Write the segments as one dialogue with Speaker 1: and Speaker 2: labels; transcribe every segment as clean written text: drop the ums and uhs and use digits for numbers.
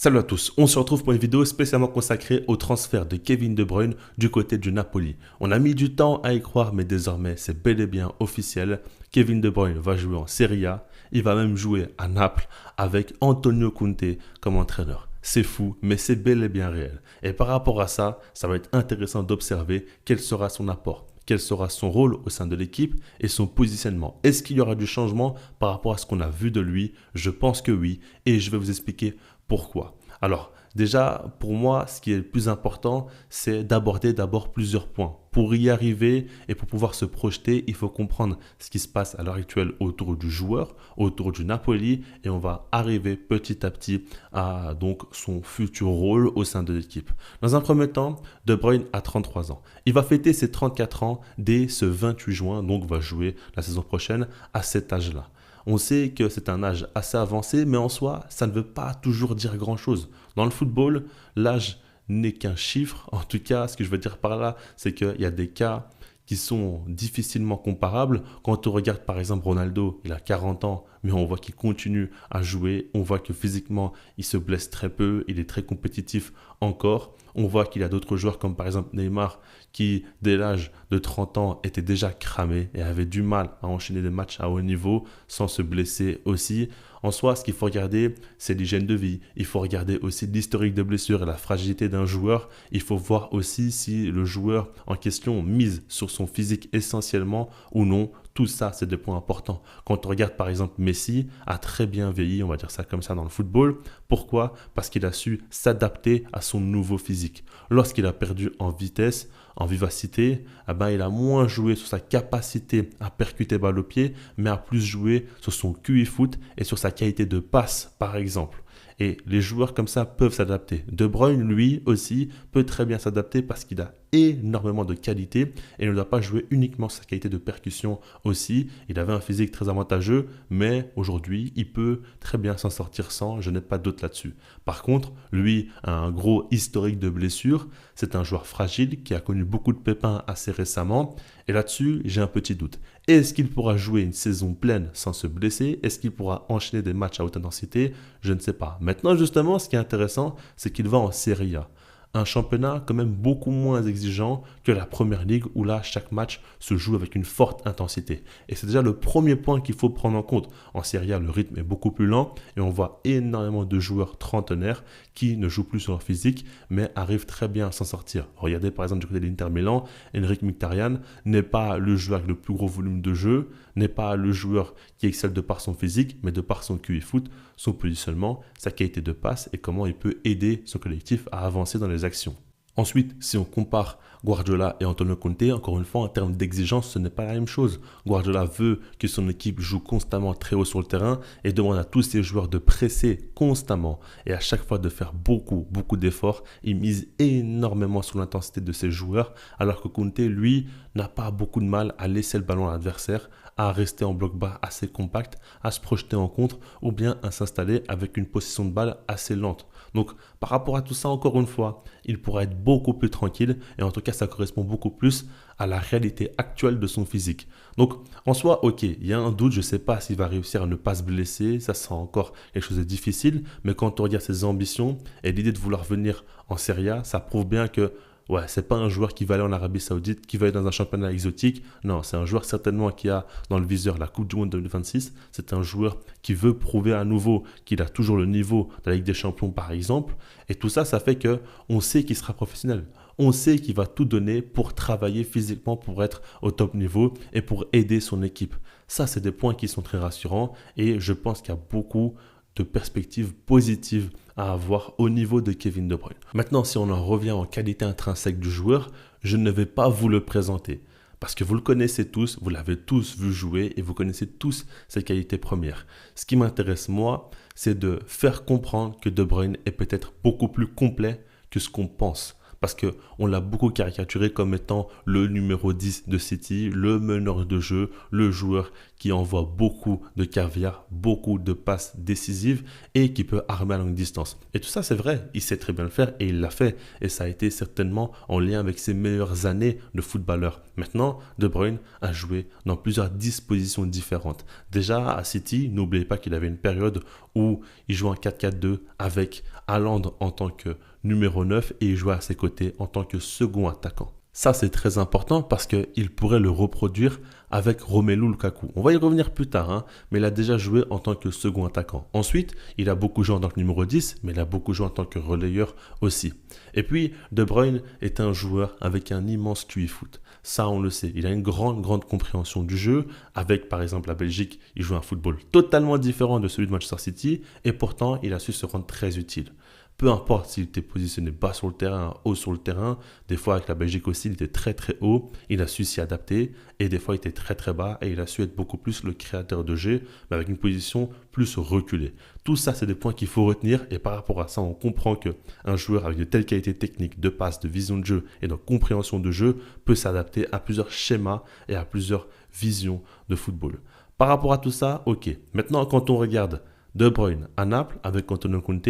Speaker 1: Salut à tous, on se retrouve pour une vidéo spécialement consacrée au transfert de Kevin De Bruyne du côté du Napoli. On a mis du temps à y croire, mais désormais c'est bel et bien officiel. Kevin De Bruyne va jouer en Serie A, il va même jouer à Naples avec Antonio Conte comme entraîneur. C'est fou, mais c'est bel et bien réel. Et par rapport à ça, ça va être intéressant d'observer quel sera son apport. Quel sera son rôle au sein de l'équipe et son positionnement? Est-ce qu'il y aura du changement par rapport à ce qu'on a vu de lui? Je pense que oui, et je vais vous expliquer pourquoi. Alors, déjà, pour moi, ce qui est le plus important, c'est d'aborder d'abord plusieurs points. Pour y arriver et pour pouvoir se projeter, il faut comprendre ce qui se passe à l'heure actuelle autour du joueur, autour du Napoli, et on va arriver petit à petit à donc son futur rôle au sein de l'équipe. Dans un premier temps, De Bruyne a 33 ans. Il va fêter ses 34 ans dès ce 28 juin, donc va jouer la saison prochaine à cet âge-là. On sait que c'est un âge assez avancé, mais en soi, ça ne veut pas toujours dire grand-chose. Dans le football, l'âge n'est qu'un chiffre. En tout cas, ce que je veux dire par là, c'est qu'il y a des cas qui sont difficilement comparables. Quand on regarde par exemple Ronaldo, il a 40 ans, mais on voit qu'il continue à jouer. On voit que physiquement, il se blesse très peu, il est très compétitif encore. On voit qu'il y a d'autres joueurs comme par exemple Neymar qui, dès l'âge de 30 ans, était déjà cramé et avait du mal à enchaîner des matchs à haut niveau sans se blesser aussi. En soi, ce qu'il faut regarder, c'est l'hygiène de vie. Il faut regarder aussi l'historique de blessures et la fragilité d'un joueur. Il faut voir aussi si le joueur en question mise sur son physique essentiellement ou non. Tout ça, c'est des points importants. Quand on regarde par exemple Messi, a très bien vieilli, on va dire ça comme ça dans le football. Pourquoi? Parce qu'il a su s'adapter à son nouveau physique. Lorsqu'il a perdu en vitesse, en vivacité, il a moins joué sur sa capacité à percuter balle au pied, mais a plus joué sur son QI foot et sur sa qualité de passe, par exemple. Et les joueurs comme ça peuvent s'adapter. De Bruyne, lui aussi, peut très bien s'adapter parce qu'il a énormément de qualité et ne doit pas jouer uniquement sur sa qualité de percussion aussi. Il avait un physique très avantageux, mais aujourd'hui, il peut très bien s'en sortir sans, je n'ai pas de doute là-dessus. Par contre, lui a un gros historique de blessures. C'est un joueur fragile qui a connu beaucoup de pépins assez récemment. Et là-dessus, j'ai un petit doute. Est-ce qu'il pourra jouer une saison pleine sans se blesser? Est-ce qu'il pourra enchaîner des matchs à haute intensité? Je ne sais pas. Maintenant, justement, ce qui est intéressant, c'est qu'il va en Serie A. Un championnat quand même beaucoup moins exigeant que la Première Ligue où là, chaque match se joue avec une forte intensité. Et c'est déjà le premier point qu'il faut prendre en compte. En Serie A, le rythme est beaucoup plus lent et on voit énormément de joueurs trentenaires qui ne jouent plus sur leur physique mais arrivent très bien à s'en sortir. Regardez par exemple du côté de l'Inter Milan, Henrik Mkhitaryan n'est pas le joueur avec le plus gros volume de jeu, n'est pas le joueur qui excelle de par son physique, mais de par son QI foot, son positionnement, sa qualité de passe et comment il peut aider son collectif à avancer dans les actions. Ensuite, si on compare Guardiola et Antonio Conte, encore une fois, en termes d'exigence, ce n'est pas la même chose. Guardiola veut que son équipe joue constamment très haut sur le terrain et demande à tous ses joueurs de presser constamment et à chaque fois de faire beaucoup d'efforts. Il mise énormément sur l'intensité de ses joueurs, alors que Conte, lui, n'a pas beaucoup de mal à laisser le ballon à l'adversaire, à rester en bloc bas assez compact, à se projeter en contre ou bien à s'installer avec une possession de balle assez lente. Donc, par rapport à tout ça, encore une fois, il pourra être beaucoup plus tranquille et en tout cas, ça correspond beaucoup plus à la réalité actuelle de son physique. Donc, en soi, ok, il y a un doute, je ne sais pas s'il va réussir à ne pas se blesser, ça sera encore quelque chose de difficile, mais quand on regarde ses ambitions et l'idée de vouloir venir en Serie A, ça prouve bien que ouais, c'est pas un joueur qui va aller en Arabie Saoudite, qui va aller dans un championnat exotique. Non, c'est un joueur certainement qui a dans le viseur la Coupe du Monde 2026. C'est un joueur qui veut prouver à nouveau qu'il a toujours le niveau de la Ligue des Champions, par exemple. Et tout ça, ça fait que on sait qu'il sera professionnel. On sait qu'il va tout donner pour travailler physiquement, pour être au top niveau et pour aider son équipe. Ça, c'est des points qui sont très rassurants et je pense qu'il y a beaucoup de perspectives positives à avoir au niveau de Kevin De Bruyne. Maintenant, si on en revient en qualité intrinsèque du joueur, je ne vais pas vous le présenter parce que vous le connaissez tous, vous l'avez tous vu jouer et vous connaissez tous ses qualités premières. Ce qui m'intéresse moi, c'est de faire comprendre que De Bruyne est peut-être beaucoup plus complet que ce qu'on pense. Parce qu'on l'a beaucoup caricaturé comme étant le numéro 10 de City, le meneur de jeu, le joueur qui envoie beaucoup de caviar, beaucoup de passes décisives et qui peut armer à longue distance. Et tout ça, c'est vrai, il sait très bien le faire et il l'a fait. Et ça a été certainement en lien avec ses meilleures années de footballeur. Maintenant, De Bruyne a joué dans plusieurs dispositions différentes. Déjà, à City, n'oubliez pas qu'il avait une période où il jouait en 4-4-2 avec Haaland en tant que numéro 9 et il jouait à ses côtés en tant que second attaquant. Ça, c'est très important parce qu'il pourrait le reproduire avec Romelu Lukaku. On va y revenir plus tard, hein, mais il a déjà joué en tant que second attaquant. Ensuite, il a beaucoup joué en tant que numéro 10, mais il a beaucoup joué en tant que relayeur aussi. Et puis, De Bruyne est un joueur avec un immense QI foot. Ça, on le sait. Il a une grande compréhension du jeu. Avec, par exemple, la Belgique, il joue un football totalement différent de celui de Manchester City et pourtant, il a su se rendre très utile. Peu importe s'il était positionné bas sur le terrain, haut sur le terrain, des fois avec la Belgique aussi, il était très très haut, il a su s'y adapter, et des fois il était très très bas, et il a su être beaucoup plus le créateur de jeu, mais avec une position plus reculée. Tout ça, c'est des points qu'il faut retenir, et par rapport à ça, on comprend qu'un joueur avec de telles qualités techniques, de passe, de vision de jeu et de compréhension de jeu peut s'adapter à plusieurs schémas et à plusieurs visions de football. Par rapport à tout ça, ok. Maintenant, quand on regarde De Bruyne à Naples avec Antonio Conte,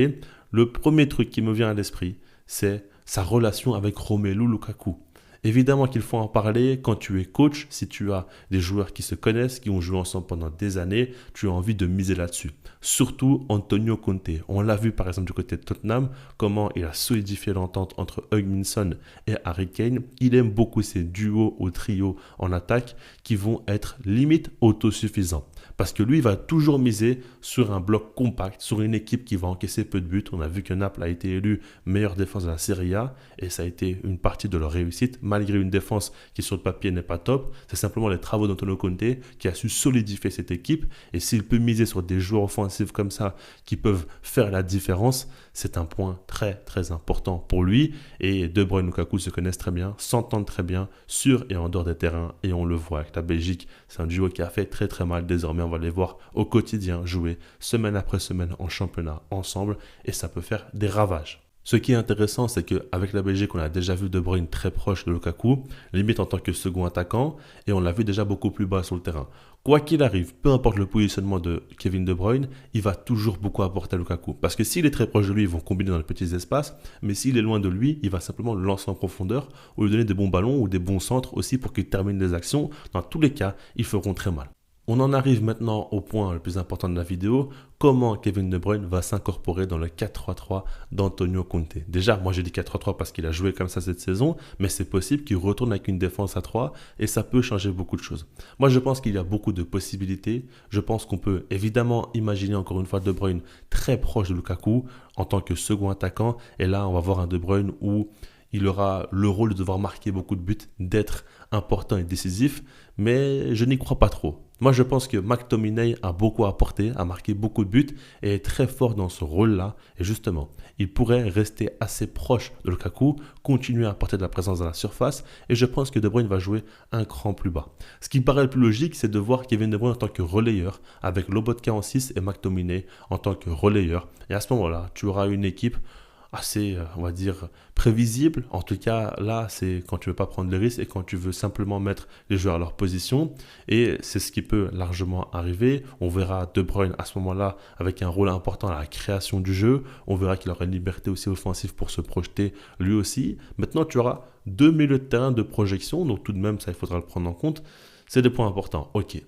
Speaker 1: le premier truc qui me vient à l'esprit, c'est sa relation avec Romelu Lukaku. Évidemment qu'il faut en parler quand tu es coach, si tu as des joueurs qui se connaissent, qui ont joué ensemble pendant des années, tu as envie de miser là-dessus. Surtout Antonio Conte. On l'a vu par exemple du côté de Tottenham, comment il a solidifié l'entente entre Hugminson et Harry Kane. Il aime beaucoup ces duos ou trios en attaque qui vont être limite autosuffisants. Parce que lui, il va toujours miser sur un bloc compact, sur une équipe qui va encaisser peu de buts. On a vu que Naples a été élu meilleure défense de la Serie A et ça a été une partie de leur réussite, malgré une défense qui sur le papier n'est pas top. C'est simplement les travaux d'Antonio Conte qui a su solidifier cette équipe. Et s'il peut miser sur des joueurs offensifs comme ça qui peuvent faire la différence, c'est un point très très important pour lui. Et De Bruyne et Lukaku se connaissent très bien, s'entendent très bien sur et en dehors des terrains. Et on le voit avec la Belgique, c'est un duo qui a fait très très mal. Désormais, on va les voir au quotidien jouer semaine après semaine en championnat ensemble et ça peut faire des ravages. Ce qui est intéressant, c'est qu'avec la Belgique, on a déjà vu De Bruyne très proche de Lukaku, limite en tant que second attaquant, et on l'a vu déjà beaucoup plus bas sur le terrain. Quoi qu'il arrive, peu importe le positionnement de Kevin De Bruyne, il va toujours beaucoup apporter à Lukaku. Parce que s'il est très proche de lui, ils vont combiner dans les petits espaces, mais s'il est loin de lui, il va simplement le lancer en profondeur, ou lui donner des bons ballons ou des bons centres aussi pour qu'il termine les actions. Dans tous les cas, ils feront très mal. On en arrive maintenant au point le plus important de la vidéo, comment Kevin De Bruyne va s'incorporer dans le 4-3-3 d'Antonio Conte. Déjà, moi j'ai dit 4-3-3 parce qu'il a joué comme ça cette saison, mais c'est possible qu'il retourne avec une défense à 3 et ça peut changer beaucoup de choses. Moi je pense qu'il y a beaucoup de possibilités. Je pense qu'on peut évidemment imaginer encore une fois De Bruyne très proche de Lukaku en tant que second attaquant et là on va voir un De Bruyne où il aura le rôle de devoir marquer beaucoup de buts, d'être important et décisif, mais je n'y crois pas trop. Moi, je pense que McTominay a beaucoup apporté, a marqué beaucoup de buts et est très fort dans ce rôle-là. Et justement, il pourrait rester assez proche de Lukaku, continuer à apporter de la présence dans la surface et je pense que De Bruyne va jouer un cran plus bas. Ce qui paraît le plus logique, c'est de voir Kevin De Bruyne en tant que relayeur avec Lobotka en 6 et McTominay en tant que relayeur. Et à ce moment-là, tu auras une équipe assez, on va dire, prévisible. En tout cas, là, c'est quand tu ne veux pas prendre les risques et quand tu veux simplement mettre les joueurs à leur position. Et c'est ce qui peut largement arriver. On verra De Bruyne à ce moment-là avec un rôle important à la création du jeu. On verra qu'il aura une liberté aussi offensive pour se projeter lui aussi. Maintenant, tu auras 2 milieux de terrain de projection. Donc tout de même, ça, il faudra le prendre en compte. C'est des points importants. Ok.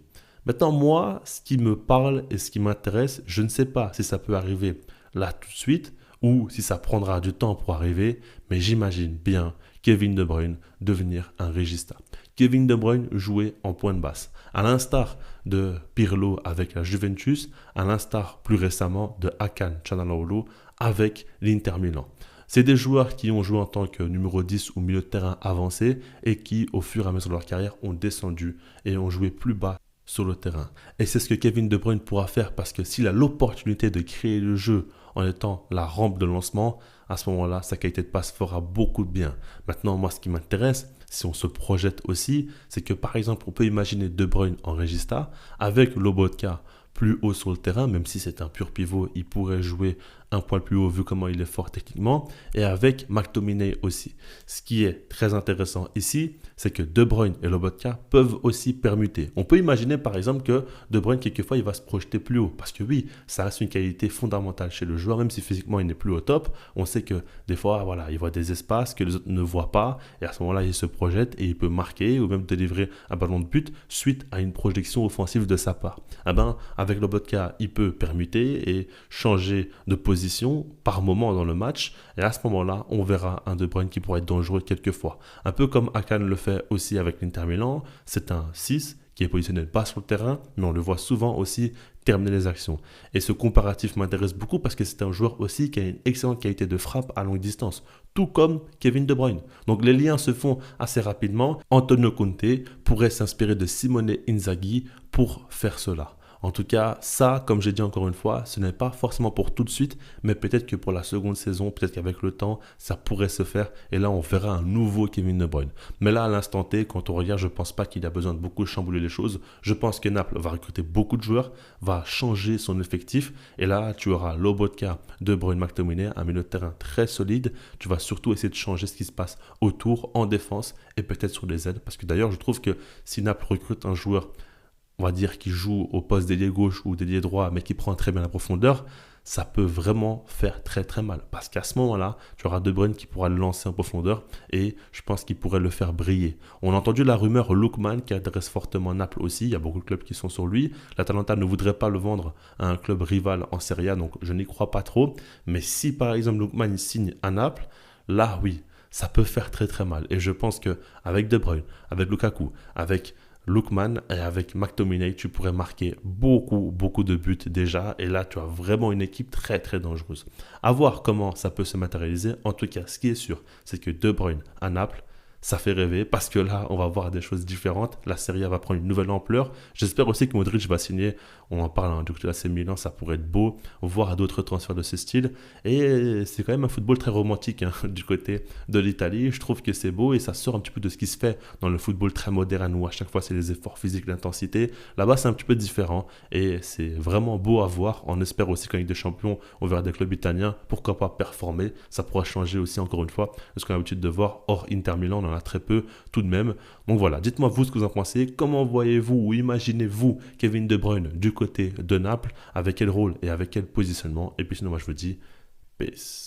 Speaker 1: Maintenant, moi, ce qui me parle et ce qui m'intéresse, je ne sais pas si ça peut arriver là tout de suite, ou si ça prendra du temps pour arriver, mais j'imagine bien Kevin De Bruyne devenir un régista. Kevin De Bruyne jouer en pointe basse, à l'instar de Pirlo avec la Juventus, à l'instar plus récemment de Hakan Çalhanoğlu avec l'Inter Milan. C'est des joueurs qui ont joué en tant que numéro 10 ou milieu de terrain avancé et qui, au fur et à mesure de leur carrière, ont descendu et ont joué plus bas sur le terrain. Et c'est ce que Kevin De Bruyne pourra faire parce que s'il a l'opportunité de créer le jeu en étant la rampe de lancement, à ce moment-là, sa qualité de passe fera beaucoup de bien. Maintenant, moi, ce qui m'intéresse, si on se projette aussi, c'est que par exemple, on peut imaginer De Bruyne en régista avec Lobotka plus haut sur le terrain, même si c'est un pur pivot, il pourrait jouer un poil plus haut vu comment il est fort techniquement, et avec McTominay aussi. Ce qui est très intéressant ici, c'est que De Bruyne et Lobotka peuvent aussi permuter. On peut imaginer par exemple que De Bruyne, quelquefois, il va se projeter plus haut, parce que oui, ça reste une qualité fondamentale chez le joueur, même si physiquement il n'est plus au top. On sait que des fois, voilà, il voit des espaces que les autres ne voient pas, et à ce moment-là, il se projette et il peut marquer ou même délivrer un ballon de but suite à une projection offensive de sa part. Eh ben, avec Lobotka, il peut permuter et changer de position par moment dans le match, et à ce moment-là, on verra un De Bruyne qui pourrait être dangereux quelquefois. Un peu comme Akan le fait aussi avec l'Inter Milan, c'est un 6 qui est positionné bas sur le terrain, mais on le voit souvent aussi terminer les actions. Et ce comparatif m'intéresse beaucoup parce que c'est un joueur aussi qui a une excellente qualité de frappe à longue distance, tout comme Kevin De Bruyne. Donc les liens se font assez rapidement. Antonio Conte pourrait s'inspirer de Simone Inzaghi pour faire cela. En tout cas, ça, comme j'ai dit encore une fois, ce n'est pas forcément pour tout de suite, mais peut-être que pour la seconde saison, peut-être qu'avec le temps, ça pourrait se faire. Et là, on verra un nouveau Kevin De Bruyne. Mais là, à l'instant T, quand on regarde, je ne pense pas qu'il a besoin de beaucoup chambouler les choses. Je pense que Naples va recruter beaucoup de joueurs, va changer son effectif. Et là, tu auras Lobotka, De Bruyne, McTominay, un milieu de terrain très solide. Tu vas surtout essayer de changer ce qui se passe autour, en défense et peut-être sur les ailes. Parce que d'ailleurs, je trouve que si Naples recrute un joueur, on va dire, qui joue au poste d'ailier gauche ou d'ailier droit, mais qui prend très bien la profondeur, ça peut vraiment faire très très mal. Parce qu'à ce moment-là, tu auras De Bruyne qui pourra le lancer en profondeur et je pense qu'il pourrait le faire briller. On a entendu la rumeur Lookman qui adresse fortement Naples aussi. Il y a beaucoup de clubs qui sont sur lui. L'Atalanta ne voudrait pas le vendre à un club rival en Serie A, donc je n'y crois pas trop. Mais si par exemple Lookman signe à Naples, là oui, ça peut faire très très mal. Et je pense qu'avec De Bruyne, avec Lukaku, avec Lookman et avec McTominay, tu pourrais marquer beaucoup de buts déjà. Et là, tu as vraiment une équipe très, très dangereuse. À voir comment ça peut se matérialiser. En tout cas, ce qui est sûr, c'est que De Bruyne à Naples, ça fait rêver parce que là, on va voir des choses différentes. La Serie A va prendre une nouvelle ampleur. J'espère aussi que Modric va signer. On en parle du côté de l'AC Milan, ça pourrait être beau. Voir d'autres transferts de ce style. Et c'est quand même un football très romantique du côté de l'Italie. Je trouve que c'est beau et ça sort un petit peu de ce qui se fait dans le football très moderne où à chaque fois c'est les efforts physiques, l'intensité. Là-bas, c'est un petit peu différent et c'est vraiment beau à voir. On espère aussi qu'en Ligue des Champions, on verra des clubs italiens. Pourquoi pas performer? Ça pourra changer aussi encore une fois de ce qu'on a l'habitude de voir hors Inter Milan. On en a très peu tout de même. Donc voilà, dites-moi vous ce que vous en pensez. Comment voyez-vous ou imaginez-vous Kevin De Bruyne du côté de Naples? Avec quel rôle et avec quel positionnement? Et puis sinon, moi je vous dis peace.